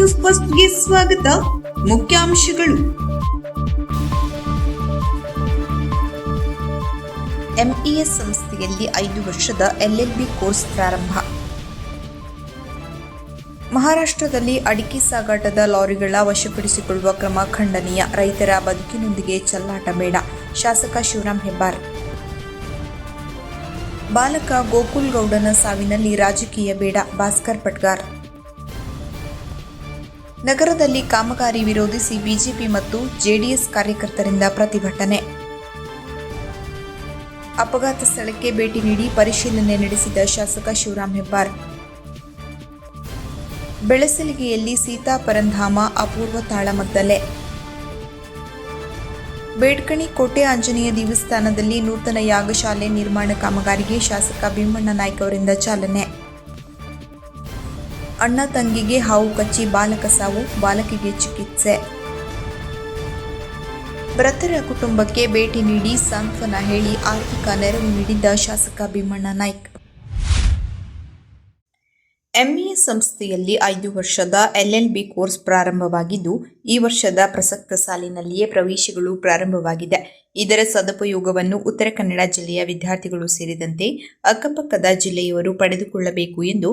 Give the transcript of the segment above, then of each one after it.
News ಫಸ್ಟ್ಗೆ ಸ್ವಾಗತ. ಮುಖ್ಯಾಂಶಗಳು. ಎಂಇಎಸ್ ಸಂಸ್ಥೆಯಲ್ಲಿ 5 ವರ್ಷದ LLB ಕೋರ್ಸ್ ಪ್ರಾರಂಭ. ಮಹಾರಾಷ್ಟ್ರದಲ್ಲಿ ಅಡಿಕೆ ಸಾಗಾಟದ ಲಾರಿಗಳ ವಶಪಡಿಸಿಕೊಳ್ಳುವ ಕ್ರಮ ಖಂಡನೀಯ. ರೈತರ ಬದುಕಿನೊಂದಿಗೆ ಚೆಲ್ಲಾಟ ಬೇಡ. ಶಾಸಕ ಶಿವರಾಮ್ ಹೆಬ್ಬಾರ್. ಬಾಲಕ ಗೋಕುಲ್ ಗೌಡನ ಸಾವಿನಲ್ಲಿ ರಾಜಕೀಯ ಬೇಡ. ಭಾಸ್ಕರ್ ಪಟ್ಗಾರ್. ನಗರದಲ್ಲಿ ಕಾಮಗಾರಿ ವಿರೋಧಿಸಿ ಬಿಜೆಪಿ ಮತ್ತು ಜೆಡಿಎಸ್ ಕಾರ್ಯಕರ್ತರಿಂದ ಪ್ರತಿಭಟನೆ. ಅಪಘಾತ ಸ್ಥಳಕ್ಕೆ ಭೇಟಿ ನೀಡಿ ಪರಿಶೀಲನೆ ನಡೆಸಿದ ಶಾಸಕ ಶಿವರಾಮ್ ಹೆಬ್ಬಾರ್. ಬೆಳಸಲಿಗೆಯಲ್ಲಿ ಸೀತಾ ಪರಂಧಾಮ ಅಪೂರ್ವ ತಾಳಮದ್ದಲೆ. ಬೇಡ್ಕಣಿ ಕೋಟೆ ಆಂಜನೇಯ ದೇವಸ್ಥಾನದಲ್ಲಿ ನೂತನ ಯಾಗಶಾಲೆ ನಿರ್ಮಾಣ ಕಾಮಗಾರಿಗೆ ಶಾಸಕ ಭೀಮಣ್ಣ ನಾಯ್ಕ ಅವರಿಂದ ಚಾಲನೆ. ಅಣ್ಣ ತಂಗಿಗೆ ಹಾವು ಕಚ್ಚಿ ಬಾಲಕ ಸಾವು, ಬಾಲಕಿಗೆ ಚಿಕಿತ್ಸೆ. ಮೃತರ ಕುಟುಂಬಕ್ಕೆ ಭೇಟಿ ನೀಡಿ ಸಾಂತ್ವನ ಹೇಳಿ ಆರ್ಥಿಕ ನೆರವು ನೀಡಿದ್ದ ಶಾಸಕ ಭೀಮಣ್ಣ ನಾಯ್ಕ. ಎಂಇಎಸ್ ಸಂಸ್ಥೆಯಲ್ಲಿ 5 ವರ್ಷದ LLB ಕೋರ್ಸ್ ಪ್ರಾರಂಭವಾಗಿದ್ದು, ಈ ವರ್ಷದ ಪ್ರಸಕ್ತ ಸಾಲಿನಲ್ಲಿಯೇ ಪ್ರವೇಶಗಳು ಪ್ರಾರಂಭವಾಗಿದೆ. ಇದರ ಸದುಪಯೋಗವನ್ನು ಉತ್ತರ ಕನ್ನಡ ಜಿಲ್ಲೆಯ ವಿದ್ಯಾರ್ಥಿಗಳು ಸೇರಿದಂತೆ ಅಕ್ಕಪಕ್ಕದ ಜಿಲ್ಲೆಯವರು ಪಡೆದುಕೊಳ್ಳಬೇಕು ಎಂದು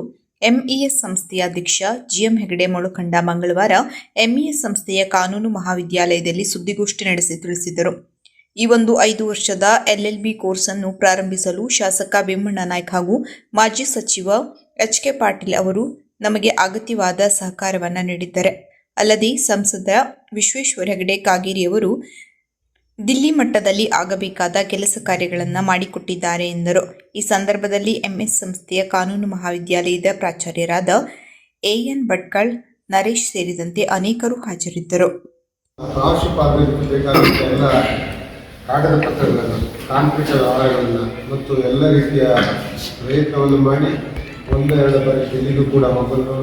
ಎಂಇಎಸ್ ಸಂಸ್ಥೆಯ ಅಧ್ಯಕ್ಷ ಜಿಎಂ ಹೆಗಡೆ ಮೊಳಕಂಡ ಮಂಗಳವಾರ ಎಂಇಎಸ್ ಸಂಸ್ಥೆಯ ಕಾನೂನು ಮಹಾವಿದ್ಯಾಲಯದಲ್ಲಿ ಸುದ್ದಿಗೋಷ್ಠಿ ನಡೆಸಿ ತಿಳಿಸಿದರು. ಈ ಒಂದು 5 ವರ್ಷದ LLB ಕೋರ್ಸ್ ಅನ್ನು ಪ್ರಾರಂಭಿಸಲು ಶಾಸಕ ಭೀಮಣ್ಣ ನಾಯ್ಕ ಹಾಗೂ ಮಾಜಿ ಸಚಿವ HK ಪಾಟೀಲ್ ಅವರು ನಮಗೆ ಅಗತ್ಯವಾದ ಸಹಕಾರವನ್ನು ನೀಡಿದ್ದಾರೆ. ಅಲ್ಲದೆ ಸಂಸದ ವಿಶ್ವೇಶ್ವರ ಹೆಗಡೆ ಕಾಗೇರಿಯವರು ದಿಲ್ಲಿ ಮಟ್ಟದಲ್ಲಿ ಆಗಬೇಕಾದ ಕೆಲಸ ಕಾರ್ಯಗಳನ್ನು ಮಾಡಿಕೊಟ್ಟಿದ್ದಾರೆ ಎಂದರು. ಈ ಸಂದರ್ಭದಲ್ಲಿ ಎಂಎಸ್ ಸಂಸ್ಥೆಯ ಕಾನೂನು ಮಹಾವಿದ್ಯಾಲಯದ ಪ್ರಾಚಾರ್ಯರಾದ AN ಭಟ್ಕಳ್, ನರೇಶ್ ಸೇರಿದಂತೆ ಅನೇಕರು ಹಾಜರಿದ್ದರು. ಕಾಗದ ಪತ್ರಗಳನ್ನು, ತಾಂತ್ರಿಕ ವ್ಯವಹಾರಗಳನ್ನು ಮತ್ತು ಎಲ್ಲ ರೀತಿಯ ಪ್ರಯತ್ನವನ್ನು ಮಾಡಿ 1-2 ಬಾರಿ ದಿಲ್ಲಿಗೂ ಕೂಡ ಹೋಗಲು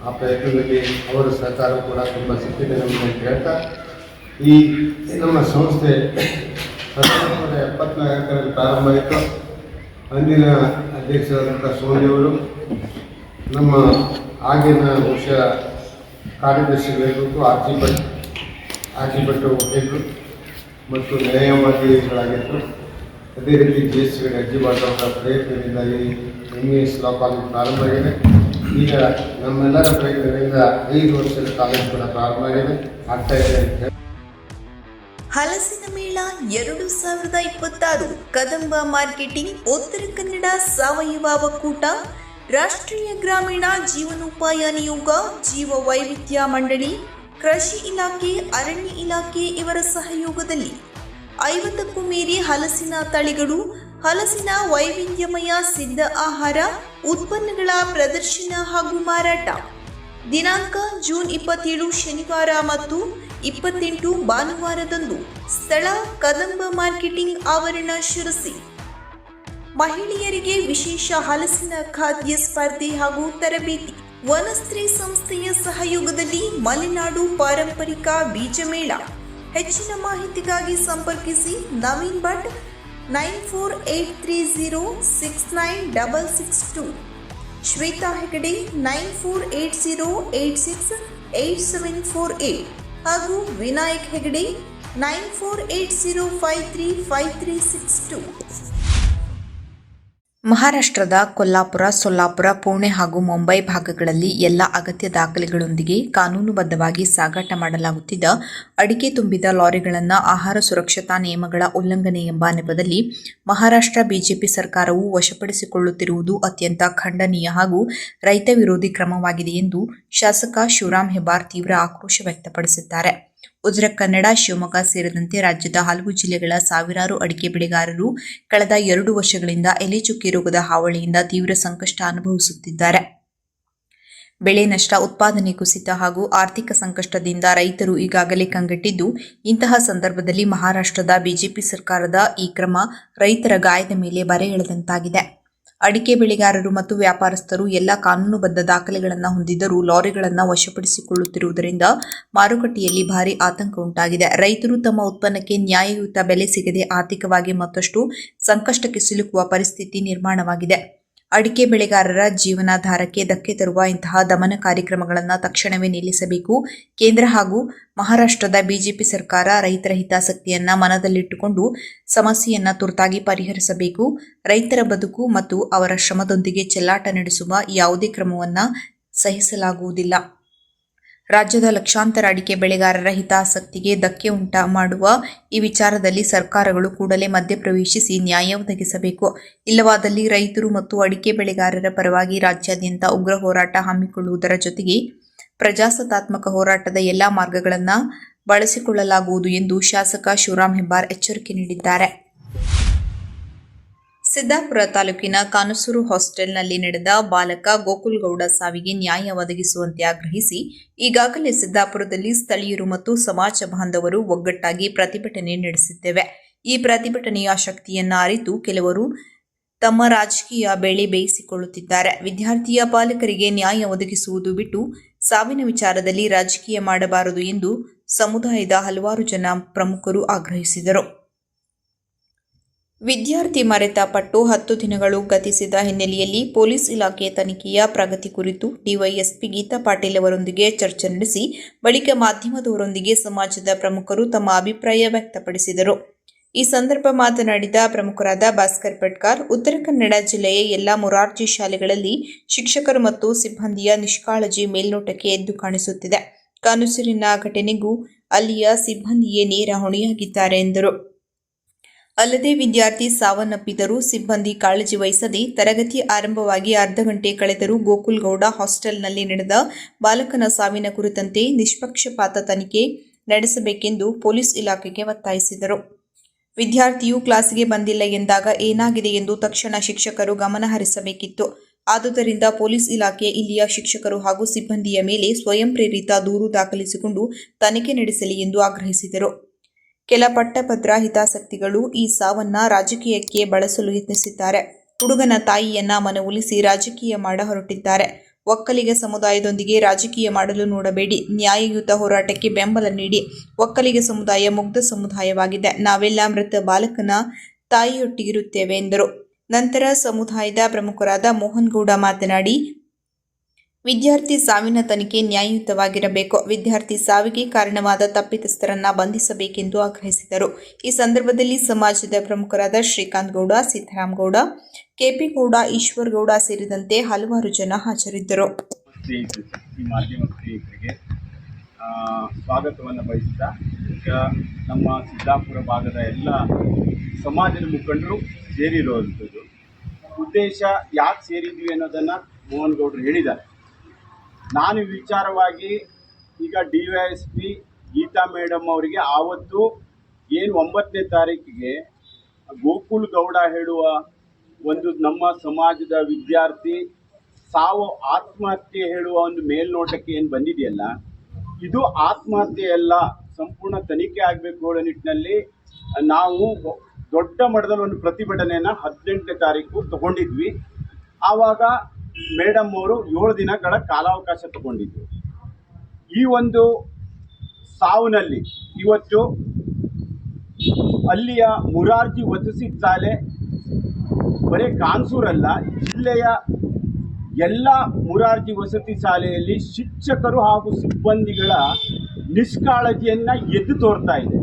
ಆ ಪ್ರಯತ್ನದಲ್ಲಿ ಅವರ ಸಹಕಾರ ಕೂಡ ತುಂಬ ಸಿಕ್ಕಿದೆ ನಮಗೆ ಅಂತ ಹೇಳ್ತಾ, ಈ ನಮ್ಮ ಸಂಸ್ಥೆ 1974ರಲ್ಲಿ ಪ್ರಾರಂಭ ಆಯಿತು. ಅಂದಿನ ಅಧ್ಯಕ್ಷರಾದಂಥ ಸೋನಿಯವರು ನಮ್ಮ ಆಗಿನ ಬಹುಶಃ ಕಾರ್ಯದರ್ಶಿಗಳಿರ್ಬೇಕು ಆರ್ ಜಿ ಭಟ್ ವಕೀಲರು ಮತ್ತು ನ್ಯಾಯವಾದಿಗಳಾಗಿದ್ದರು. ಅದೇ ರೀತಿ GSTಗೆ ಅರ್ಜಿ ಮಾಡುವಂಥ ಪ್ರಯತ್ನದಿಂದಾಗಿ ಎಂಇಎಸ್ ಲಾ ಕಾಲೇಜ್ ಪ್ರಾರಂಭ ಆಗಿದೆ. ಈಗ ನಮ್ಮೆಲ್ಲರ ಪ್ರಯತ್ನದಿಂದ 5 ವರ್ಷದ ಕಾಲೇಜ್ ಕೂಡ ಪ್ರಾರಂಭ ಆಗ್ತಾ ಇದೆ. ಹಲಸಿನ ಮೇಳ 2026 ಕದಂಬ ಮಾರ್ಕೆಟಿಂಗ್, ಉತ್ತರ ಕನ್ನಡ ಸಾವಯವ ಒಕ್ಕೂಟ, ರಾಷ್ಟ್ರೀಯ ಗ್ರಾಮೀಣ ಜೀವನೋಪಾಯ ನಿಯೋಗ, ಜೀವ ವೈವಿಧ್ಯ ಮಂಡಳಿ, ಕೃಷಿ ಇಲಾಖೆ, ಅರಣ್ಯ ಇಲಾಖೆ ಇವರ ಸಹಯೋಗದಲ್ಲಿ 50ಕ್ಕೂ ಮೀರಿ ಹಲಸಿನ ತಳಿಗಳು, ಹಲಸಿನ ವೈವಿಧ್ಯಮಯ ಸಿದ್ಧ ಆಹಾರ ಉತ್ಪನ್ನಗಳ ಪ್ರದರ್ಶನ ಹಾಗೂ ಮಾರಾಟ. ದಿನಾಂಕ ಜೂನ್ 27 ಶನಿವಾರ ಮತ್ತು 28 ಭಾನುವಾರದಂದು. ಸ್ಥಳ ಕದಂಬ ಮಾರ್ಕೆಟಿಂಗ್ ಆವರಣ, ಶಿರಸಿ. ಮಹಿಳೆಯರಿಗೆ ವಿಶೇಷ ಹಲಸಿನ ಖಾದ್ಯ ಸ್ಪರ್ಧೆ ಹಾಗೂ ತರಬೇತಿ. ವನಸ್ತ್ರೀ ಸಂಸ್ಥೆಯ ಸಹಯೋಗದಲ್ಲಿ ಮಲೆನಾಡು ಪಾರಂಪರಿಕ ಬೀಜ ಮೇಳ. ಹೆಚ್ಚಿನ ಮಾಹಿತಿಗಾಗಿ ಸಂಪರ್ಕಿಸಿ ನವೀನ್ ಭಟ್ 9483069662, ಶ್ವೇತಾ ಹೆಗಡೆ 9480868748 ಹಾಗೂ ವಿನಾಯಕ್ ಹೆಗಡೆ 9480535362. ಮಹಾರಾಷ್ಟ್ರದ ಕೊಲ್ಲಾಪುರ, ಸೊಲ್ಲಾಪುರ, ಪುಣೆ ಹಾಗೂ ಮುಂಬೈ ಭಾಗಗಳಲ್ಲಿ ಎಲ್ಲ ಅಗತ್ಯ ದಾಖಲೆಗಳೊಂದಿಗೆ ಕಾನೂನುಬದ್ಧವಾಗಿ ಸಾಗಾಟ ಮಾಡಲಾಗುತ್ತಿದ್ದ ಅಡಿಕೆ ತುಂಬಿದ ಲಾರಿಗಳನ್ನು ಆಹಾರ ಸುರಕ್ಷತಾ ನಿಯಮಗಳ ಉಲ್ಲಂಘನೆ ಎಂಬ ನೆಪದಲ್ಲಿ ಮಹಾರಾಷ್ಟ್ರ ಬಿಜೆಪಿ ಸರ್ಕಾರವು ವಶಪಡಿಸಿಕೊಳ್ಳುತ್ತಿರುವುದು ಅತ್ಯಂತ ಖಂಡನೀಯ ಹಾಗೂ ರೈತ ವಿರೋಧಿ ಕ್ರಮವಾಗಿದೆ ಎಂದು ಶಾಸಕ ಶಿವರಾಮ್ ಹೆಬ್ಬಾರ್ ತೀವ್ರ ಆಕ್ರೋಶ ವ್ಯಕ್ತಪಡಿಸಿದ್ದಾರೆ. ಉತ್ತರ ಕನ್ನಡ, ಶಿವಮೊಗ್ಗ ಸೇರಿದಂತೆ ರಾಜ್ಯದ ಹಲವು ಜಿಲ್ಲೆಗಳ ಸಾವಿರಾರು ಅಡಿಕೆ ಬೆಳೆಗಾರರು ಕಳೆದ 2 ವರ್ಷಗಳಿಂದ ಎಲೆ ಚುಕ್ಕಿ ರೋಗದ ಹಾವಳಿಯಿಂದ ತೀವ್ರ ಸಂಕಷ್ಟ ಅನುಭವಿಸುತ್ತಿದ್ದಾರೆ. ಬೆಳೆ ನಷ್ಟ, ಉತ್ಪಾದನೆ ಕುಸಿತ ಹಾಗೂ ಆರ್ಥಿಕ ಸಂಕಷ್ಟದಿಂದ ರೈತರು ಈಗಾಗಲೇ ಕಂಗೆಟ್ಟಿದ್ದು, ಇಂತಹ ಸಂದರ್ಭದಲ್ಲಿ ಮಹಾರಾಷ್ಟ್ರದ ಬಿಜೆಪಿ ಸರ್ಕಾರದ ಈ ಕ್ರಮ ರೈತರ ಗಾಯದ ಮೇಲೆ ಬರೆ ಎಳೆದಂತಾಗಿದೆ. ಅಡಿಕೆ ಬೆಳೆಗಾರರು ಮತ್ತು ವ್ಯಾಪಾರಸ್ಥರು ಎಲ್ಲ ಕಾನೂನುಬದ್ಧ ದಾಖಲೆಗಳನ್ನು ಹೊಂದಿದ್ದರೂ ಲಾರಿಗಳನ್ನು ವಶಪಡಿಸಿಕೊಳ್ಳುತ್ತಿರುವುದರಿಂದ ಮಾರುಕಟ್ಟೆಯಲ್ಲಿ ಭಾರೀ ಆತಂಕ ಉಂಟಾಗಿದೆ. ರೈತರು ತಮ್ಮ ಉತ್ಪನ್ನಕ್ಕೆ ನ್ಯಾಯಯುತ ಬೆಲೆ ಸಿಗದೆ ಆರ್ಥಿಕವಾಗಿ ಮತ್ತಷ್ಟು ಸಂಕಷ್ಟಕ್ಕೆ ಸಿಲುಕುವ ಪರಿಸ್ಥಿತಿ ನಿರ್ಮಾಣವಾಗಿದೆ. ಅಡಿಕೆ ಬೆಳೆಗಾರರ ಜೀವನಾಧಾರಕ್ಕೆ ಧಕ್ಕೆ ತರುವ ಇಂತಹ ದಮನ ಕಾರ್ಯಕ್ರಮಗಳನ್ನು ತಕ್ಷಣವೇ ನಿಲ್ಲಿಸಬೇಕು. ಕೇಂದ್ರ ಹಾಗೂ ಮಹಾರಾಷ್ಟ್ರದ ಬಿಜೆಪಿ ಸರ್ಕಾರ ರೈತರ ಹಿತಾಸಕ್ತಿಯನ್ನ ಮನದಲ್ಲಿಟ್ಟುಕೊಂಡು ಸಮಸ್ಯೆಯನ್ನ ತುರ್ತಾಗಿ ಪರಿಹರಿಸಬೇಕು. ರೈತರ ಬದುಕು ಮತ್ತು ಅವರ ಶ್ರಮದೊಂದಿಗೆ ಚೆಲ್ಲಾಟ ನಡೆಸುವ ಯಾವುದೇ ಕ್ರಮವನ್ನ ಸಹಿಸಲಾಗುವುದಿಲ್ಲ. ರಾಜ್ಯದ ಲಕ್ಷಾಂತರ ಅಡಿಕೆ ಬೆಳೆಗಾರರ ಹಿತಾಸಕ್ತಿಗೆ ಧಕ್ಕೆ ಉಂಟು ಮಾಡುವ ಈ ವಿಚಾರದಲ್ಲಿ ಸರ್ಕಾರಗಳು ಕೂಡಲೇ ಮಧ್ಯಪ್ರವೇಶಿಸಿ ನ್ಯಾಯ ಒದಗಿಸಬೇಕು. ಇಲ್ಲವಾದಲ್ಲಿ ರೈತರು ಮತ್ತು ಅಡಿಕೆ ಬೆಳೆಗಾರರ ಪರವಾಗಿ ರಾಜ್ಯಾದ್ಯಂತ ಉಗ್ರ ಹೋರಾಟ ಹಮ್ಮಿಕೊಳ್ಳುವುದರ ಜೊತೆಗೆ ಪ್ರಜಾಸತ್ತಾತ್ಮಕ ಹೋರಾಟದ ಎಲ್ಲಾ ಮಾರ್ಗಗಳನ್ನು ಬಳಸಿಕೊಳ್ಳಲಾಗುವುದು ಎಂದು ಶಾಸಕ ಶಿವರಾಮ್ ಹೆಬ್ಬಾರ್ ಎಚ್ಚರಿಕೆ ನೀಡಿದ್ದಾರೆ. ಸಿದ್ದಾಪುರ ತಾಲೂಕಿನ ಕಾನಸೂರು ಹಾಸ್ಟೆಲ್ನಲ್ಲಿ ನಡೆದ ಬಾಲಕ ಗೋಕುಲ್ ಗೌಡ ಸಾವಿಗೆ ನ್ಯಾಯ ಒದಗಿಸುವಂತೆ ಆಗ್ರಹಿಸಿ ಈಗಾಗಲೇ ಸಿದ್ದಾಪುರದಲ್ಲಿ ಸ್ಥಳೀಯರು ಮತ್ತು ಸಮಾಜ ಬಾಂಧವರು ಒಗ್ಗಟ್ಟಾಗಿ ಪ್ರತಿಭಟನೆ ನಡೆಸಿದ್ದೇವೆ. ಈ ಪ್ರತಿಭಟನೆಯ ಶಕ್ತಿಯನ್ನ ಅರಿತು ಕೆಲವರು ತಮ್ಮ ರಾಜಕೀಯ ಬೇಳೆ ಬೇಯಿಸಿಕೊಳ್ಳುತ್ತಿದ್ದಾರೆ. ವಿದ್ಯಾರ್ಥಿಯ ಪಾಲಕರಿಗೆ ನ್ಯಾಯ ಒದಗಿಸುವುದು ಬಿಟ್ಟು ಸಾವಿನ ವಿಚಾರದಲ್ಲಿ ರಾಜಕೀಯ ಮಾಡಬಾರದು ಎಂದು ಸಮುದಾಯದ ಹಲವಾರು ಜನ ಪ್ರಮುಖರು ಆಗ್ರಹಿಸಿದರು. ವಿದ್ಯಾರ್ಥಿ ಮರೆತ ಪಟ್ಟು 10 ದಿನಗಳು ಗತಿಸಿದ ಹಿನ್ನೆಲೆಯಲ್ಲಿ ಪೊಲೀಸ್ ಇಲಾಖೆ ತನಿಖೆಯ ಪ್ರಗತಿ ಕುರಿತು ಡಿವೈಎಸ್ಪಿ ಗೀತಾ ಪಾಟೀಲ್ ಅವರೊಂದಿಗೆ ಚರ್ಚೆ ನಡೆಸಿ ಬಳಿಕ ಮಾಧ್ಯಮದವರೊಂದಿಗೆ ಸಮಾಜದ ಪ್ರಮುಖರು ತಮ್ಮ ಅಭಿಪ್ರಾಯ ವ್ಯಕ್ತಪಡಿಸಿದರು. ಈ ಸಂದರ್ಭ ಮಾತನಾಡಿದ ಪ್ರಮುಖರಾದ ಭಾಸ್ಕರ್ ಪಟ್ಕಾರ್, ಉತ್ತರ ಕನ್ನಡ ಜಿಲ್ಲೆಯ ಎಲ್ಲಾ ಮೊರಾರ್ಜಿ ಶಾಲೆಗಳಲ್ಲಿ ಶಿಕ್ಷಕರು ಮತ್ತು ಸಿಬ್ಬಂದಿಯ ನಿಷ್ಕಾಳಜಿ ಮೇಲ್ನೋಟಕ್ಕೆ ಎದ್ದು ಕಾಣಿಸುತ್ತಿದೆ. ಕಾನೂರಿನ ಘಟನೆಗೂ ಅಲ್ಲಿಯ ಸಿಬ್ಬಂದಿಯೇ ನೇರ ಹೊಣೆಯಾಗಿದ್ದಾರೆ ಎಂದರು. ಅಲ್ಲದೆ ವಿದ್ಯಾರ್ಥಿ ಸಾವನ್ನಪ್ಪಿದರೂ ಸಿಬ್ಬಂದಿ ಕಾಳಜಿ ವಹಿಸದೆ ತರಗತಿ ಆರಂಭವಾಗಿ ಅರ್ಧ ಗಂಟೆ ಕಳೆದರೂ ಗೋಕುಲ್ ಗೌಡ ಹಾಸ್ಟೆಲ್ನಲ್ಲಿ ನಡೆದ ಬಾಲಕನ ಸಾವಿನ ಕುರಿತಂತೆ ನಿಷ್ಪಕ್ಷಪಾತ ತನಿಖೆ ನಡೆಸಬೇಕೆಂದು ಪೊಲೀಸ್ ಇಲಾಖೆಗೆ ಒತ್ತಾಯಿಸಿದರು. ವಿದ್ಯಾರ್ಥಿಯು ಕ್ಲಾಸಿಗೆ ಬಂದಿಲ್ಲ ಎಂದಾಗ ಏನಾಗಿದೆ ಎಂದು ತಕ್ಷಣ ಶಿಕ್ಷಕರು ಗಮನ ಹರಿಸಬೇಕಿತ್ತು. ಆದುದರಿಂದ ಪೊಲೀಸ್ ಇಲಾಖೆ ಇಲ್ಲಿಯ ಶಿಕ್ಷಕರು ಹಾಗೂ ಸಿಬ್ಬಂದಿಯ ಮೇಲೆ ಸ್ವಯಂ ಪ್ರೇರಿತ ದೂರು ದಾಖಲಿಸಿಕೊಂಡು ತನಿಖೆ ನಡೆಸಲಿ ಎಂದು ಆಗ್ರಹಿಸಿದರು. ಕೆಲ ಪಟ್ಟಭದ್ರ ಹಿತಾಸಕ್ತಿಗಳು ಈ ಸಾವನ್ನ ರಾಜಕೀಯಕ್ಕೆ ಬಳಸಲು ಯತ್ನಿಸಿದ್ದಾರೆ. ಹುಡುಗನ ತಾಯಿಯನ್ನ ಮನವೊಲಿಸಿ ರಾಜಕೀಯ ಮಾಡ ಹೊರಟಿದ್ದಾರೆ. ಒಕ್ಕಲಿಗ ಸಮುದಾಯದೊಂದಿಗೆ ರಾಜಕೀಯ ಮಾಡಲು ನೋಡಬೇಡಿ. ನ್ಯಾಯಯುತ ಹೋರಾಟಕ್ಕೆ ಬೆಂಬಲ ನೀಡಿ. ಒಕ್ಕಲಿಗ ಸಮುದಾಯ ಮುಗ್ಧ ಸಮುದಾಯವಾಗಿದೆ. ನಾವೆಲ್ಲ ಮೃತ ಬಾಲಕನ ತಾಯಿಯೊಟ್ಟಿಗಿರುತ್ತೇವೆ ಎಂದರು. ನಂತರ ಸಮುದಾಯದ ಪ್ರಮುಖರಾದ ಮೋಹನ್ ಗೌಡ ಮಾತನಾಡಿ, ವಿದ್ಯಾರ್ಥಿ ಸಾವಿನ ತನಿಖೆ ನ್ಯಾಯಯುತವಾಗಿರಬೇಕು. ವಿದ್ಯಾರ್ಥಿ ಸಾವಿಗೆ ಕಾರಣವಾದ ತಪ್ಪಿತಸ್ಥರನ್ನ ಬಂಧಿಸಬೇಕೆಂದು ಆಗ್ರಹಿಸಿದರು. ಈ ಸಂದರ್ಭದಲ್ಲಿ ಸಮಾಜದ ಪ್ರಮುಖರಾದ ಶ್ರೀಕಾಂತ್ ಗೌಡ, ಸೀತಾರಾಮ್ ಗೌಡ, ಕೆಪಿ ಗೌಡ, ಈಶ್ವರ್ ಗೌಡ ಸೇರಿದಂತೆ ಹಲವಾರು ಜನ ಹಾಜರಿದ್ದರು. ಈ ಮಾಧ್ಯಮ ಸ್ನೇಹಿತರಿಗೆ ಸ್ವಾಗತವನ್ನು ಬಯಸುತ್ತಾ ಈಗ ನಮ್ಮ ಸಿದ್ದಾಪುರ ಭಾಗದ ಎಲ್ಲ ಸಮಾಜದ ಮುಖಂಡರು ಸೇರಿರುವಂಥದ್ದು. ಉದ್ದೇಶ ಯಾಕೆ ಸೇರಿದ್ವಿ ಅನ್ನೋದನ್ನು ಮೋಹನ್ ಗೌಡರು ಹೇಳಿದ್ದಾರೆ. ನಾನು ವಿಚಾರವಾಗಿ ಈಗ DYSP ಗೀತಾ ಮೇಡಮ್ ಅವರಿಗೆ ಆವತ್ತು ಏನು 9ನೇ ತಾರೀಕಿಗೆ ಗೋಕುಲ್ ಗೌಡ ಹೇಳುವ ಒಂದು ನಮ್ಮ ಸಮಾಜದ ವಿದ್ಯಾರ್ಥಿ ಸಾವು ಆತ್ಮಹತ್ಯೆ ಹೇಳುವ ಒಂದು ಮೇಲ್ನೋಟಕ್ಕೆ ಏನು ಬಂದಿದೆಯಲ್ಲ, ಇದು ಆತ್ಮಹತ್ಯೆ ಅಲ್ಲ, ಸಂಪೂರ್ಣ ತನಿಖೆ ಆಗಬೇಕು ಹೇಳೋ ನಿಟ್ಟಿನಲ್ಲಿ ನಾವು ದೊಡ್ಡ ಮಟ್ಟದಲ್ಲಿ ಒಂದು ಪ್ರತಿಭಟನೆಯನ್ನು 18ನೇ ತಾರೀಕು ತಗೊಂಡಿದ್ವಿ. ಆವಾಗ ಮೇಡಮ್ ಅವರು 7 ದಿನಗಳ ಕಾಲಾವಕಾಶ ತಗೊಂಡಿದ್ರು. ಈ ಒಂದು ಸಾವಿನಲ್ಲಿ ಇವತ್ತು ಅಲ್ಲಿಯ ಮೊರಾರ್ಜಿ ವಸತಿ ಶಾಲೆ ಬರೀ ಕಾನ್ಸೂರಲ್ಲ, ಜಿಲ್ಲೆಯ ಎಲ್ಲ ಮೊರಾರ್ಜಿ ವಸತಿ ಶಾಲೆಯಲ್ಲಿ ಶಿಕ್ಷಕರು ಹಾಗೂ ಸಿಬ್ಬಂದಿಗಳ ನಿಷ್ಕಾಳಜಿಯನ್ನು ಎದ್ದು ತೋರ್ತಾ ಇದೆ.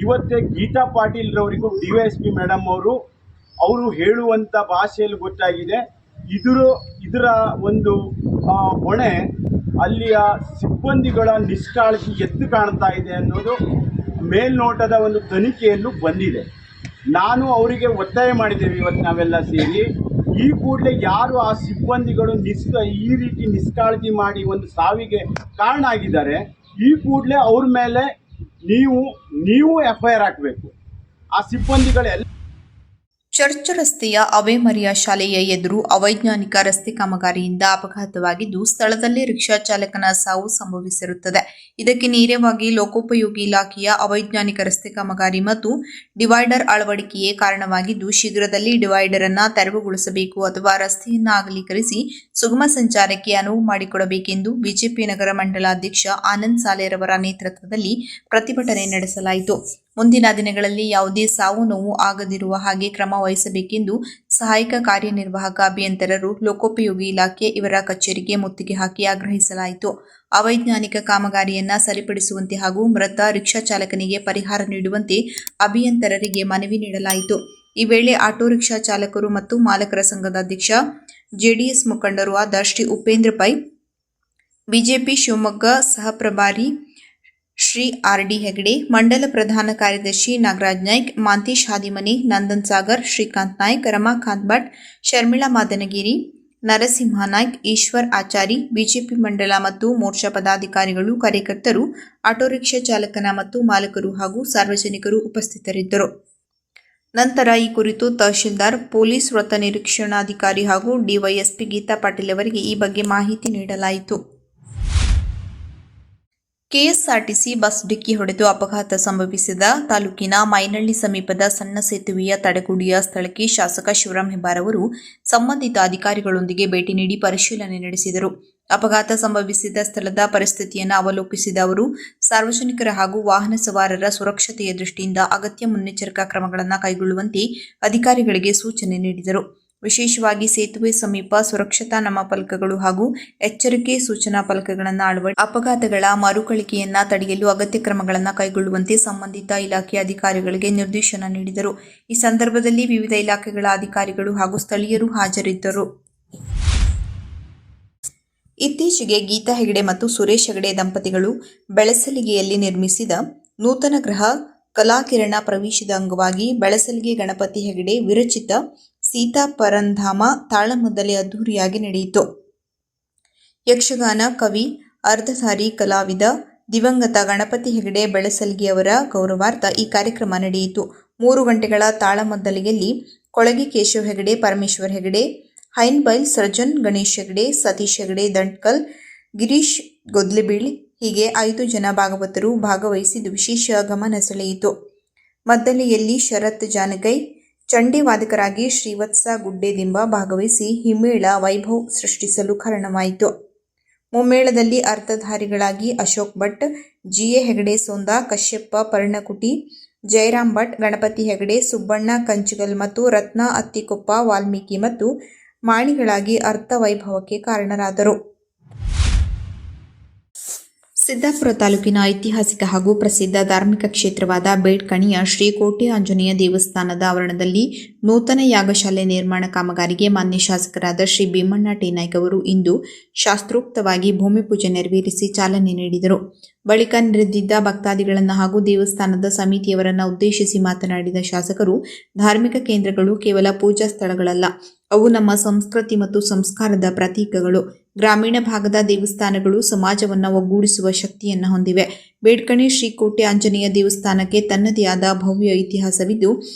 ಇವತ್ತೇ ಗೀತಾ ಪಾಟೀಲ್ರವರಿಗೂ DYSP ಮೇಡಮ್ ಅವರು ಹೇಳುವಂಥ ಭಾಷೆಯಲ್ಲಿ ಗೊತ್ತಾಗಿದೆ. ಇದರ ಒಂದು ಹೊಣೆ ಅಲ್ಲಿಯ ಸಿಬ್ಬಂದಿಗಳ ನಿಷ್ಕಾಳಜಿ ಎದ್ದು ಕಾಣ್ತಾ ಇದೆ ಅನ್ನೋದು ಮೇಲ್ನೋಟದ ಒಂದು ತನಿಖೆಯಲ್ಲೂ ಬಂದಿದೆ. ನಾನು ಅವರಿಗೆ ಒತ್ತಾಯ ಮಾಡಿದ್ದೇವೆ. ಇವತ್ತು ನಾವೆಲ್ಲ ಸೇರಿ ಈ ಕೂಡಲೇ ಯಾರು ಆ ಸಿಬ್ಬಂದಿಗಳು ಈ ರೀತಿ ನಿಷ್ಕಾಳಜಿ ಮಾಡಿ ಒಂದು ಸಾವಿಗೆ ಕಾರಣ ಆಗಿದ್ದಾರೆ, ಈ ಕೂಡಲೇ ಅವ್ರ ಮೇಲೆ ನೀವು FIR ಹಾಕಬೇಕು. ಆ ಸಿಬ್ಬಂದಿಗಳೆಲ್ಲ ಚರ್ಚ್ ರಸ್ತೆಯ ಅವೇಮರಿಯಾ ಶಾಲೆಯ ಎದುರು ಅವೈಜ್ಞಾನಿಕ ರಸ್ತೆ ಕಾಮಗಾರಿಯಿಂದ ಅಪಘಾತವಾಗಿದ್ದು ಸ್ಥಳದಲ್ಲೇ ರಿಕ್ಷಾ ಚಾಲಕನ ಸಾವು ಸಂಭವಿಸಿರುತ್ತದೆ. ಇದಕ್ಕೆ ನೇರವಾಗಿ ಲೋಕೋಪಯೋಗಿ ಇಲಾಖೆಯ ಅವೈಜ್ಞಾನಿಕ ರಸ್ತೆ ಕಾಮಗಾರಿ ಮತ್ತು ಡಿವೈಡರ್ ಅಳವಡಿಕೆಯೇ ಕಾರಣವಾಗಿದ್ದು, ಶೀಘ್ರದಲ್ಲಿ ಡಿವೈಡರ್ ಅನ್ನು ತೆರವುಗೊಳಿಸಬೇಕು ಅಥವಾ ರಸ್ತೆಯನ್ನು ಅಗಲೀಕರಿಸಿ ಸುಗಮ ಸಂಚಾರಕ್ಕೆ ಅನುವು ಮಾಡಿಕೊಡಬೇಕೆಂದು ಬಿಜೆಪಿ ನಗರ ಮಂಡಲಾಧ್ಯಕ್ಷ ಆನಂದ್ ಸಾಲೇರವರ ನೇತೃತ್ವದಲ್ಲಿ ಪ್ರತಿಭಟನೆ ನಡೆಸಲಾಯಿತು. ಮುಂದಿನ ದಿನಗಳಲ್ಲಿ ಯಾವುದೇ ಸಾವು ನೋವು ಆಗದಿರುವ ಹಾಗೆ ಕ್ರಮ ವಹಿಸಬೇಕೆಂದು ಸಹಾಯಕ ಕಾರ್ಯನಿರ್ವಾಹಕ ಅಭಿಯಂತರರು, ಲೋಕೋಪಯೋಗಿ ಇಲಾಖೆ ಇವರ ಕಚೇರಿಗೆ ಮುತ್ತಿಗೆ ಹಾಕಿ ಆಗ್ರಹಿಸಲಾಯಿತು. ಅವೈಜ್ಞಾನಿಕ ಕಾಮಗಾರಿಯನ್ನ ಸರಿಪಡಿಸುವಂತೆ ಹಾಗೂ ಮೃತ ರಿಕ್ಷಾ ಚಾಲಕನಿಗೆ ಪರಿಹಾರ ನೀಡುವಂತೆ ಅಭಿಯಂತರರಿಗೆ ಮನವಿ ನೀಡಲಾಯಿತು. ಈ ವೇಳೆ ಆಟೋ ರಿಕ್ಷಾ ಚಾಲಕರು ಮತ್ತು ಮಾಲಕರ ಸಂಘದ ಅಧ್ಯಕ್ಷ, ಜೆಡಿಎಸ್ ಮುಖಂಡರು ಆದ ಶ್ರೀ ಉಪೇಂದ್ರ ಪೈ, ಬಿಜೆಪಿ ಶಿವಮೊಗ್ಗ ಸಹ ಪ್ರಭಾರಿ ಶ್ರೀ ಆರ್ ಡಿ ಹೆಗಡೆ, ಮಂಡಲ ಪ್ರಧಾನ ಕಾರ್ಯದರ್ಶಿ ನಾಗರಾಜ್ ನಾಯ್ಕ್, ಮಾಂತೇಶ್ ಹಾದಿಮನಿ, ನಂದನ್ ಸಾಗರ್, ಶ್ರೀಕಾಂತ್ ನಾಯ್ಕ್, ರಮಾಕಾಂತ್ ಭಟ್, ಶರ್ಮಿಳಾ ಮಾದನಗಿರಿ, ನರಸಿಂಹ ನಾಯ್ಕ್, ಈಶ್ವರ್ ಆಚಾರಿ, ಬಿಜೆಪಿ ಮಂಡಲ ಮತ್ತು ಮೋರ್ಚಾ ಪದಾಧಿಕಾರಿಗಳು, ಕಾರ್ಯಕರ್ತರು, ಆಟೋ ರಿಕ್ಷಾ ಚಾಲಕನ ಮತ್ತು ಮಾಲಕರು ಹಾಗೂ ಸಾರ್ವಜನಿಕರು ಉಪಸ್ಥಿತರಿದ್ದರು. ನಂತರ ಈ ಕುರಿತು ತಹಶೀಲ್ದಾರ್, ಪೊಲೀಸ್ ವೃತ್ತ ನಿರೀಕ್ಷಣಾಧಿಕಾರಿ ಹಾಗೂ ಡಿವೈಎಸ್ಪಿ ಗೀತಾ ಪಾಟೀಲ್ ಅವರಿಗೆ ಈ ಬಗ್ಗೆ ಮಾಹಿತಿ ನೀಡಲಾಯಿತು. ಕೆಎಸ್ಆರ್ಟಿಸಿ ಬಸ್ ಡಿಕ್ಕಿ ಹೊಡೆದು ಅಪಘಾತ ಸಂಭವಿಸಿದ ತಾಲೂಕಿನ ಮೈನಳ್ಳಿ ಸಮೀಪದ ಸಣ್ಣ ಸೇತುವೆಯ ತಡೆಗೋಡೆಯ ಸ್ಥಳಕ್ಕೆ ಶಾಸಕ ಶಿವರಾಂ ಹೆಬ್ಬಾರ್ ಅವರು ಸಂಬಂಧಿತ ಅಧಿಕಾರಿಗಳೊಂದಿಗೆ ಭೇಟಿ ನೀಡಿ ಪರಿಶೀಲನೆ ನಡೆಸಿದರು. ಅಪಘಾತ ಸಂಭವಿಸಿದ ಸ್ಥಳದ ಪರಿಸ್ಥಿತಿಯನ್ನು ಅವಲೋಕಿಸಿದ ಅವರು ಸಾರ್ವಜನಿಕರ ಹಾಗೂ ವಾಹನ ಸವಾರರ ಸುರಕ್ಷತೆಯ ದೃಷ್ಟಿಯಿಂದ ಅಗತ್ಯ ಮುನ್ನೆಚ್ಚರಿಕಾ ಕ್ರಮಗಳನ್ನು ಕೈಗೊಳ್ಳುವಂತೆ ಅಧಿಕಾರಿಗಳಿಗೆ ಸೂಚನೆ ನೀಡಿದರು. ವಿಶೇಷವಾಗಿ ಸೇತುವೆ ಸಮೀಪ ಸುರಕ್ಷತಾ ನಾಮಫಲಕಗಳು ಹಾಗೂ ಎಚ್ಚರಿಕೆ ಸೂಚನಾ ಫಲಕಗಳನ್ನು ಅಳವಡಿಸಿ ಅಪಘಾತಗಳ ಮರುಕಳಿಕೆಯನ್ನ ತಡೆಯಲು ಅಗತ್ಯ ಕ್ರಮಗಳನ್ನು ಕೈಗೊಳ್ಳುವಂತೆ ಸಂಬಂಧಿತ ಇಲಾಖೆಯ ಅಧಿಕಾರಿಗಳಿಗೆ ನಿರ್ದೇಶನ ನೀಡಿದರು. ಈ ಸಂದರ್ಭದಲ್ಲಿ ವಿವಿಧ ಇಲಾಖೆಗಳ ಅಧಿಕಾರಿಗಳು ಹಾಗೂ ಸ್ಥಳೀಯರು ಹಾಜರಿದ್ದರು. ಇತ್ತೀಚೆಗೆ ಗೀತಾ ಹೆಗಡೆ ಮತ್ತು ಸುರೇಶ್ ಹೆಗಡೆ ದಂಪತಿಗಳು ಬೆಳಸಲಿಗೆಯಲ್ಲಿ ನಿರ್ಮಿಸಿದ ನೂತನ ಗೃಹ ಕಲಾಕಿರಣ ಪ್ರವೇಶದ ಅಂಗವಾಗಿ ಬೆಳಸಲಿಗೆ ಗಣಪತಿ ಹೆಗಡೆ ವಿರಚಿತ ಸೀತಾ ಪರಂಧಾಮ ತಾಳಮದ್ದಲೆ ಅದ್ದೂರಿಯಾಗಿ ನಡೆಯಿತು. ಯಕ್ಷಗಾನ ಕವಿ, ಅರ್ಧಧಾರಿ ಕಲಾವಿದ ದಿವಂಗತ ಗಣಪತಿ ಹೆಗಡೆ ಬೆಳಸಲಿಗೆ ಅವರ ಗೌರವಾರ್ಥ ಈ ಕಾರ್ಯಕ್ರಮ ನಡೆಯಿತು. 3 ಗಂಟೆಗಳ ತಾಳಮದ್ದಲೆಯಲ್ಲಿ ಕೊಳಗಿ ಕೇಶವ್ ಹೆಗಡೆ, ಪರಮೇಶ್ವರ್ ಹೆಗಡೆ, ಹೈನ್ಬೈಲ್, ಸರ್ಜನ್ ಗಣೇಶ್ ಹೆಗಡೆ, ಸತೀಶ್ ಹೆಗಡೆ ದಂಟ್ಕಲ್, ಗಿರೀಶ್ ಗೊದ್ಲೆಬೀಳ್ ಹೀಗೆ 5 ಜನ ಭಾಗವತರು ಭಾಗವಹಿಸಿದ್ದು ವಿಶೇಷ ಗಮನ ಸೆಳೆಯಿತು. ಮದ್ದಲೆಯಲ್ಲಿ ಶರತ್ ಜಾನಗೈ, ಚಂಡೆ ವಾದಕರಾಗಿ ಶ್ರೀವತ್ಸ ಗುಡ್ಡೆದಿಂಬ ಭಾಗವಹಿಸಿ ಹಿಮ್ಮೇಳ ವೈಭವ್ ಸೃಷ್ಟಿಸಲು ಕಾರಣವಾಯಿತು. ಮುಮ್ಮೇಳದಲ್ಲಿ ಅರ್ಥಧಾರಿಗಳಾಗಿ ಅಶೋಕ್ ಭಟ್, ಜಿಎ ಹೆಗಡೆ ಸೋಂದ, ಕಶ್ಯಪ್ಪ ಪರ್ಣಕುಟಿ, ಜಯರಾಮ್ ಭಟ್, ಗಣಪತಿ ಹೆಗಡೆ, ಸುಬ್ಬಣ್ಣ ಕಂಚಿಗಲ್ ಮತ್ತು ರತ್ನ ಅತ್ತಿಕೊಪ್ಪ ವಾಲ್ಮೀಕಿ ಮತ್ತು ಮಾಣಿಗಳಾಗಿ ಅರ್ಥ ವೈಭವಕ್ಕೆ ಕಾರಣರಾದರು. ಸಿದ್ದಾಪುರ ತಾಲೂಕಿನ ಐತಿಹಾಸಿಕ ಹಾಗೂ ಪ್ರಸಿದ್ಧ ಧಾರ್ಮಿಕ ಕ್ಷೇತ್ರವಾದ ಬೇಡ್ಕಣಿಯ ಶ್ರೀ ಕೋಟೆ ಆಂಜನೇಯ ದೇವಸ್ಥಾನದ ಆವರಣದಲ್ಲಿ ನೂತನ ಯಾಗಶಾಲೆ ನಿರ್ಮಾಣ ಕಾಮಗಾರಿಗೆ ಮಾನ್ಯ ಶಾಸಕರಾದ ಶ್ರೀ ಭೀಮಣ್ಣ ಟಿ ನಾಯ್ಕ ಅವರು ಇಂದು ಶಾಸ್ತ್ರೋಕ್ತವಾಗಿ ಭೂಮಿ ಪೂಜೆ ನೆರವೇರಿಸಿ ಚಾಲನೆ ನೀಡಿದರು. ಬಳಿಕ ನೆರೆದಿದ್ದ ಭಕ್ತಾದಿಗಳನ್ನು ಹಾಗೂ ದೇವಸ್ಥಾನದ ಸಮಿತಿಯವರನ್ನು ಉದ್ದೇಶಿಸಿ ಮಾತನಾಡಿದ ಶಾಸಕರು, ಧಾರ್ಮಿಕ ಕೇಂದ್ರಗಳು ಕೇವಲ ಪೂಜಾ ಸ್ಥಳಗಳಲ್ಲ, ಅವು ನಮ್ಮ ಸಂಸ್ಕೃತಿ ಮತ್ತು ಸಂಸ್ಕಾರದ ಪ್ರತೀಕಗಳು. ಗ್ರಾಮೀಣ ಭಾಗದ ದೇವಸ್ಥಾನಗಳು ಸಮಾಜವನ್ನು ಒಗ್ಗೂಡಿಸುವ ಶಕ್ತಿಯನ್ನು ಹೊಂದಿವೆ. ಬೇಡ್ಕಣಿ ಶ್ರೀ ಕೋಟೆ ಆಂಜನೇಯ ದೇವಸ್ಥಾನಕ್ಕೆ ತನ್ನದೇ ಆದ ಭವ್ಯ ಇತಿಹಾಸವಿದ್ದು,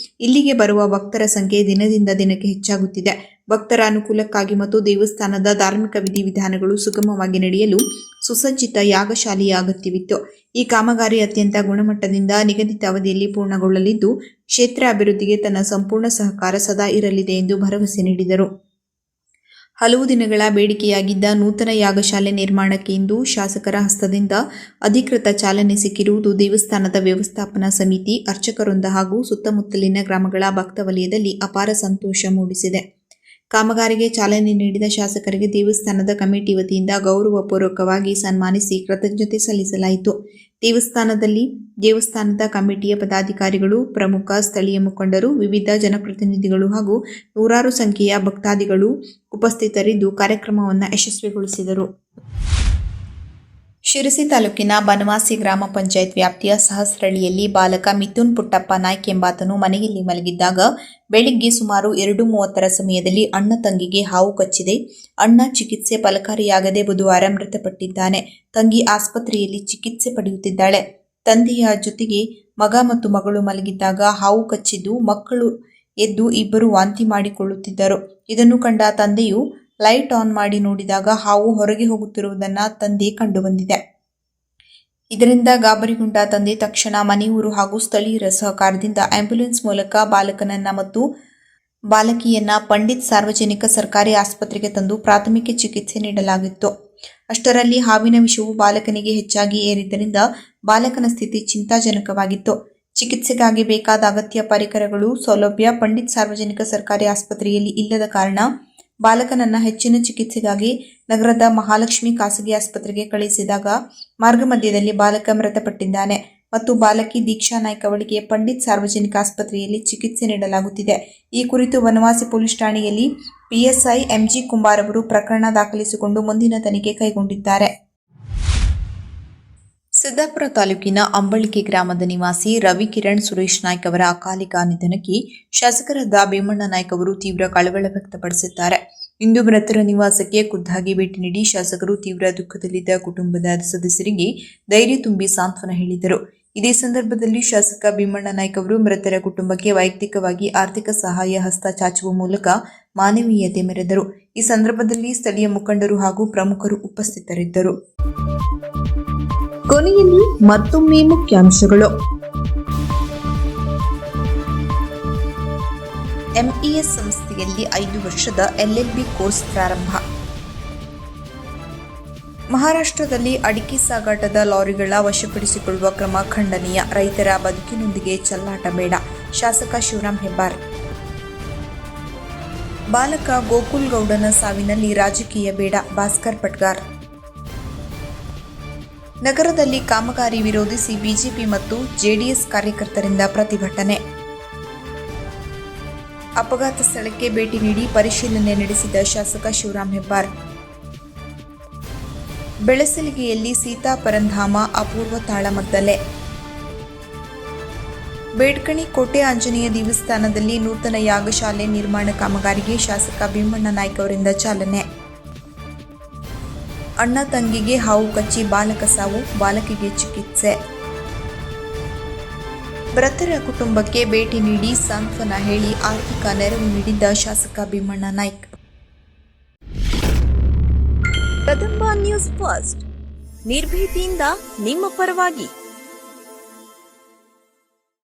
ಇಲ್ಲಿಗೆ ಬರುವ ಭಕ್ತರ ಸಂಖ್ಯೆ ದಿನದಿಂದ ದಿನಕ್ಕೆ ಹೆಚ್ಚಾಗುತ್ತಿದೆ. ಭಕ್ತರ ಅನುಕೂಲಕ್ಕಾಗಿ ಮತ್ತು ದೇವಸ್ಥಾನದ ಧಾರ್ಮಿಕ ವಿಧಿವಿಧಾನಗಳು ಸುಗಮವಾಗಿ ನಡೆಯಲು ಸುಸಜ್ಜಿತ ಯಾಗಶಾಲೆಯ ಅಗತ್ಯವಿತ್ತು. ಈ ಕಾಮಗಾರಿ ಅತ್ಯಂತ ಗುಣಮಟ್ಟದಿಂದ ನಿಗದಿತ ಅವಧಿಯಲ್ಲಿ ಪೂರ್ಣಗೊಳ್ಳಲಿದ್ದು, ಕ್ಷೇತ್ರ ಅಭಿವೃದ್ಧಿಗೆ ತನ್ನ ಸಂಪೂರ್ಣ ಸಹಕಾರ ಸದಾ ಇರಲಿದೆ ಎಂದು ಭರವಸೆ ನೀಡಿದರು. ಹಲವು ದಿನಗಳ ಬೇಡಿಕೆಯಾಗಿದ್ದ ನೂತನ ಯಾಗಶಾಲೆ ನಿರ್ಮಾಣಕ್ಕೆ ಇಂದು ಶಾಸಕರ ಹಸ್ತದಿಂದ ಅಧಿಕೃತ ಚಾಲನೆ ಸಿಕ್ಕಿರುವುದು ದೇವಸ್ಥಾನದ ವ್ಯವಸ್ಥಾಪನಾ ಸಮಿತಿ, ಅರ್ಚಕವೃಂದ ಹಾಗೂ ಸುತ್ತಮುತ್ತಲಿನ ಗ್ರಾಮಗಳ ಭಕ್ತ ವಲಯದಲ್ಲಿ ಅಪಾರ ಸಂತೋಷ ಮೂಡಿಸಿದೆ. ಕಾಮಗಾರಿಗೆ ಚಾಲನೆ ನೀಡಿದ ಶಾಸಕರಿಗೆ ದೇವಸ್ಥಾನದ ಕಮಿಟಿ ವತಿಯಿಂದ ಗೌರವಪೂರ್ವಕವಾಗಿ ಸನ್ಮಾನಿಸಿ ಕೃತಜ್ಞತೆ ಸಲ್ಲಿಸಲಾಯಿತು. ದೇವಸ್ಥಾನದ ಕಮಿಟಿಯ ಪದಾಧಿಕಾರಿಗಳು, ಪ್ರಮುಖ ಸ್ಥಳೀಯ ಮುಖಂಡರು, ವಿವಿಧ ಜನಪ್ರತಿನಿಧಿಗಳು ಹಾಗೂ ನೂರಾರು ಸಂಖ್ಯೆಯ ಭಕ್ತಾದಿಗಳು ಉಪಸ್ಥಿತರಿದ್ದು ಕಾರ್ಯಕ್ರಮವನ್ನು ಯಶಸ್ವಿಗೊಳಿಸಿದರು. ಶಿರಸಿ ತಾಲೂಕಿನ ಬನವಾಸಿ ಗ್ರಾಮ ಪಂಚಾಯತ್ ವ್ಯಾಪ್ತಿಯ ಸಹಸ್ರಳ್ಳಿಯಲ್ಲಿ ಬಾಲಕ ಮಿಥುನ್ ಪುಟ್ಟಪ್ಪ ನಾಯ್ಕ್ ಎಂಬಾತನು ಮನೆಯಲ್ಲಿ ಮಲಗಿದ್ದಾಗ ಬೆಳಿಗ್ಗೆ ಸುಮಾರು 2:30 ಸಮಯದಲ್ಲಿ ಅಣ್ಣ ತಂಗಿಗೆ ಹಾವು ಕಚ್ಚಿದೆ. ಅಣ್ಣ ಚಿಕಿತ್ಸೆ ಫಲಕಾರಿಯಾಗದೆ ಬುಧವಾರ ಮೃತಪಟ್ಟಿದ್ದಾನೆ. ತಂಗಿ ಆಸ್ಪತ್ರೆಯಲ್ಲಿ ಚಿಕಿತ್ಸೆ ಪಡೆಯುತ್ತಿದ್ದಾಳೆ. ತಂದೆಯ ಜೊತೆಗೆ ಮಗ ಮತ್ತು ಮಗಳು ಮಲಗಿದ್ದಾಗ ಹಾವು ಕಚ್ಚಿದ್ದು, ಮಕ್ಕಳು ಎದ್ದು ಇಬ್ಬರು ವಾಂತಿ ಮಾಡಿಕೊಳ್ಳುತ್ತಿದ್ದರು. ಇದನ್ನು ಕಂಡ ತಂದೆಯು ಲೈಟ್ ಆನ್ ಮಾಡಿ ನೋಡಿದಾಗ ಹಾವು ಹೊರಗೆ ಹೋಗುತ್ತಿರುವುದನ್ನು ತಂದೆ ಕಂಡುಬಂದಿದೆ. ಇದರಿಂದ ಗಾಬರಿಗೊಂಡ ತಂದೆ ತಕ್ಷಣ ಮನೆಯೂರು ಹಾಗೂ ಸ್ಥಳೀಯರ ಸಹಕಾರದಿಂದ ಆಂಬ್ಯುಲೆನ್ಸ್ ಮೂಲಕ ಬಾಲಕನನ್ನ ಮತ್ತು ಬಾಲಕಿಯನ್ನ ಪಂಡಿತ್ ಸಾರ್ವಜನಿಕ ಸರ್ಕಾರಿ ಆಸ್ಪತ್ರೆಗೆ ತಂದು ಪ್ರಾಥಮಿಕ ಚಿಕಿತ್ಸೆ ನೀಡಲಾಗಿತ್ತು. ಅಷ್ಟರಲ್ಲಿ ಹಾವಿನ ವಿಷವು ಬಾಲಕನಿಗೆ ಹೆಚ್ಚಾಗಿ ಏರಿದ್ದರಿಂದ ಬಾಲಕನ ಸ್ಥಿತಿ ಚಿಂತಾಜನಕವಾಗಿತ್ತು. ಚಿಕಿತ್ಸೆಗಾಗಿ ಬೇಕಾದ ಅಗತ್ಯ ಪರಿಕರಗಳು, ಸೌಲಭ್ಯ ಪಂಡಿತ್ ಸಾರ್ವಜನಿಕ ಸರ್ಕಾರಿ ಆಸ್ಪತ್ರೆಯಲ್ಲಿ ಇಲ್ಲದ ಕಾರಣ ಬಾಲಕನನ್ನ ಹೆಚ್ಚಿನ ಚಿಕಿತ್ಸೆಗಾಗಿ ನಗರದ ಮಹಾಲಕ್ಷ್ಮಿ ಖಾಸಗಿ ಆಸ್ಪತ್ರೆಗೆ ಕಳುಹಿಸಿದಾಗ ಮಾರ್ಗ ಮಧ್ಯದಲ್ಲಿ ಬಾಲಕ ಮೃತಪಟ್ಟಿದ್ದಾನೆ ಮತ್ತು ಬಾಲಕಿ ದೀಕ್ಷಾ ನಾಯ್ಕ ಅವಳಿಗೆ ಪಂಡಿತ್ ಸಾರ್ವಜನಿಕ ಆಸ್ಪತ್ರೆಯಲ್ಲಿ ಚಿಕಿತ್ಸೆ ನೀಡಲಾಗುತ್ತಿದೆ. ಈ ಕುರಿತು ವನವಾಸಿ ಪೊಲೀಸ್ ಠಾಣೆಯಲ್ಲಿ ಪಿಎಸ್ಐ ಎಂಜಿ ಕುಂಬಾರ್ ಅವರು ಪ್ರಕರಣ ದಾಖಲಿಸಿಕೊಂಡು ಮುಂದಿನ ತನಿಖೆ ಕೈಗೊಂಡಿದ್ದಾರೆ. ಸಿದ್ದಾಪುರ ತಾಲೂಕಿನ ಅಂಬಳಿಕೆ ಗ್ರಾಮದ ನಿವಾಸಿ ರವಿ ಕಿರಣ್ ಸುರೇಶ್ ನಾಯ್ಕ್ ಅವರ ಅಕಾಲಿಕ ನಿಧನಕ್ಕೆ ಶಾಸಕರಾದ ಭೀಮಣ್ಣ ನಾಯ್ಕ್ ಅವರು ತೀವ್ರ ಕಳವಳ ವ್ಯಕ್ತಪಡಿಸಿದ್ದಾರೆ. ಇಂದು ಮೃತರ ನಿವಾಸಕ್ಕೆ ಖುದ್ದಾಗಿ ಭೇಟಿ ನೀಡಿ ಶಾಸಕರು ತೀವ್ರ ದುಃಖದಲ್ಲಿದ್ದ ಕುಟುಂಬದ ಸದಸ್ಯರಿಗೆ ಧೈರ್ಯ ತುಂಬಿ ಸಾಂತ್ವನ ಹೇಳಿದರು. ಇದೇ ಸಂದರ್ಭದಲ್ಲಿ ಶಾಸಕ ಭೀಮಣ್ಣ ನಾಯ್ಕ್ ಅವರು ಮೃತರ ಕುಟುಂಬಕ್ಕೆ ವೈಯಕ್ತಿಕವಾಗಿ ಆರ್ಥಿಕ ಸಹಾಯ ಹಸ್ತ ಚಾಚುವ ಮೂಲಕ ಮಾನವೀಯತೆ ಮೆರೆದರು. ಈ ಸಂದರ್ಭದಲ್ಲಿ ಸ್ಥಳೀಯ ಮುಖಂಡರು ಹಾಗೂ ಪ್ರಮುಖರು ಉಪಸ್ಥಿತರಿದ್ದರು. ಕೊನೆಯಲ್ಲಿ ಮತ್ತೊಮ್ಮೆ ಮುಖ್ಯಾಂಶಗಳು. ಎಂಇಎಸ್ ಸಂಸ್ಥೆಯಲ್ಲಿ 5 ವರ್ಷದ ಎಲ್ಎಲ್ಬಿ ಕೋರ್ಸ್ ಪ್ರಾರಂಭ. ಮಹಾರಾಷ್ಟ್ರದಲ್ಲಿ ಅಡಿಕೆ ಸಾಗಾಟದ ಲಾರಿಗಳ ವಶಪಡಿಸಿಕೊಳ್ಳುವ ಕ್ರಮ ಖಂಡನೀಯ. ರೈತರ ಬದುಕಿನೊಂದಿಗೆ ಚೆಲ್ಲಾಟ ಬೇಡ. ಶಾಸಕ ಶಿವರಾಂ ಹೆಬ್ಬಾರ್. ಬಾಲಕ ಗೋಕುಲ್ ಗೌಡನ ಸಾವಿನಲ್ಲಿ ರಾಜಕೀಯ ಬೇಡ. ಭಾಸ್ಕರ್ ಪಟ್ಗಾರ್. ನಗರದಲ್ಲಿ ಕಾಮಗಾರಿ ವಿರೋಧಿಸಿ ಬಿಜೆಪಿ ಮತ್ತು ಜೆಡಿಎಸ್ ಕಾರ್ಯಕರ್ತರಿಂದ ಪ್ರತಿಭಟನೆ. ಅಪಘಾತ ಸ್ಥಳಕ್ಕೆ ಭೇಟಿ ನೀಡಿ ಪರಿಶೀಲನೆ ನಡೆಸಿದ ಶಾಸಕ ಶಿವರಾಂ ಹೆಬ್ಬಾರ್. ಬೆಳಸಲಿಗೆಯಲ್ಲಿ ಸೀತಾ ಪರಂಧಾಮ ಅಪೂರ್ವ ತಾಳಮದ್ದಲೆ. ಬೇಡ್ಕಣಿ ಕೋಟೆ ಆಂಜನೇಯ ದೇವಸ್ಥಾನದಲ್ಲಿ ನೂತನ ಯಾಗಶಾಲೆ ನಿರ್ಮಾಣ ಕಾಮಗಾರಿಗೆ ಶಾಸಕ ಭೀಮಣ್ಣ ನಾಯ್ಕ್ ಅವರಿಂದ ಚಾಲನೆ. ಅಣ್ಣ ತಂಗಿಗೆ ಹಾವು ಕಚ್ಚಿ ಬಾಲಕ ಸಾವು, ಬಾಲಕಿಗೆ ಚಿಕಿತ್ಸೆ. ಮೃತರ ಕುಟುಂಬಕ್ಕೆ ಭೇಟಿ ನೀಡಿ ಸಾಂತ್ವನ ಹೇಳಿ ಆರ್ಥಿಕ ನೆರವು ನೀಡಿದ್ದ ಶಾಸಕ ಭೀಮಣ್ಣ ನಾಯ್ಕ್. ಕದಂಬ ನ್ಯೂಸ್ ಫಸ್ಟ್, ನಿರ್ಭೀತಿಯಿಂದ ನಿಮ್ಮ ಪರವಾಗಿ.